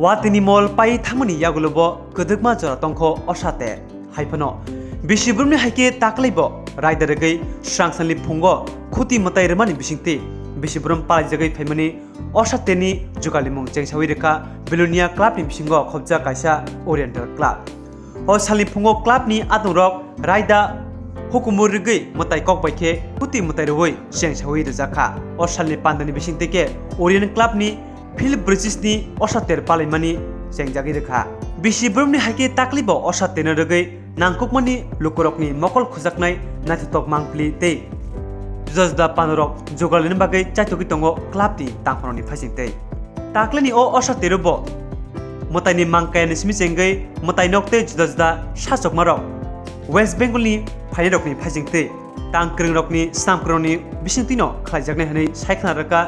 Watini mol pai thamani yagulobo kedekma jora tongkho osate haifano Bisingtwi haike takleibo raidaregai Swrangchati phungo Khuti Mwtai Rwmani Bisingtwi Bisingtwi palaijagai phaimani osateni jugalimung Chengkha reka Belonia club ni bisingo khobja kaisa Oriental club o sali phungo club ni adurok raida hukumur regai Mwtai kok baike Khuti Mwtai roi Chengkha rejaka o sali pandani Bisingtwi ke Oriental club ni Phil British ni osater palaimani Chengkha reka Bisingtwi haike taklibo osatena regai nangkukmani lukurokni mokol khujaknai nathitok mangpli tei jajda panorok jogalini bagai chaitoki tongo club ti tangphoroni phasingtei takleni o osaterobo Mwtai ni mangkayani simi chengai Mwtai nokte jajda sachokmarok West Bengal ni phairokni phasingtei tangkringrokni samkroni Bisingtwi no khlaijaknai hanai saikna raka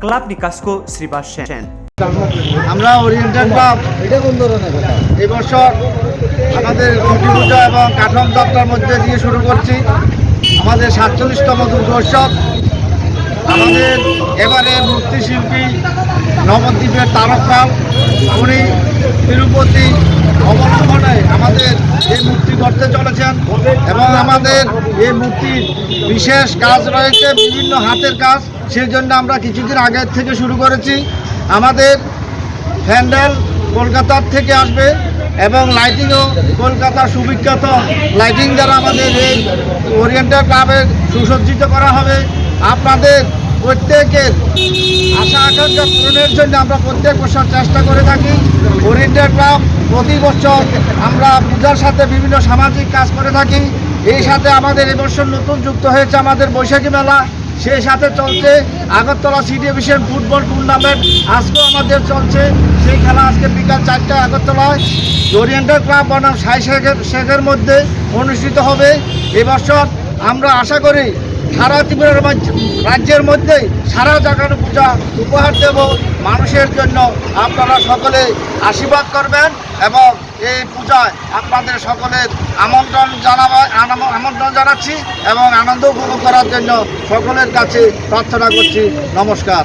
club ni kasko Sribas Sen আমরা oriental club এই বছর আমাদের খুঁটি পূজা এবং কাঠম যাত্রার মধ্যে দিয়ে শুরু করছি আমাদের ৪৭তম দুর্গোৎসব। আমাদের এবারে মূর্তিশিল্পী নবদ্বীপের তারকপাল উনি তিরুপতি অবলম্বনে আমাদের এই মূর্তি করতে চলেছেন এবং আমাদের এই মূর্তির বিশেষ কাজ রয়েছে, বিভিন্ন হাতের কাজ। সেই জন্য আমরা কিছুদিন আগের থেকে শুরু করেছি। আমাদের প্যান্ডেল কলকাতার থেকে আসবে এবং লাইটিংও কলকাতার সুবিখ্যাত লাইটিং দ্বারা আমাদের এই ওরিয়েন্টাল ক্লাবের সুসজ্জিত করা হবে। আপনাদের প্রত্যেকের আশা আকাঙ্ক্ষা পূরণের জন্য আমরা প্রত্যেক বছর চেষ্টা করে থাকি। ওরিয়েন্টাল ক্লাব প্রতি বছর আমরা পূজার সাথে বিভিন্ন সামাজিক কাজ করে থাকি। এই সাথে আমাদের এবছর নতুন যুক্ত হয়েছে আমাদের বৈশাখী মেলা, সেই সাথে চলছে Agartala C division football tournament, আজকেও আমাদের চলছে সেই খেলা। আজকে বিকাল ৪টায় আগরতলায় ওরিয়েন্টাল ক্লাব বনাম সাই শেখের মধ্যে অনুষ্ঠিত হবে। এবছর আমরা আশা করি সারা ত্রিপুরা রাজ্যের মধ্যে সারা জায়গার পূজা উপহার দেব মানুষের জন্য। আপনারা সকলে আশীর্বাদ করবেন এবং এই পূজায় আপনাদের সকলের আমন্ত্রণ জানাচ্ছি এবং আনন্দ উপভোগ করার জন্য সকলের কাছে প্রার্থনা করছি। নমস্কার।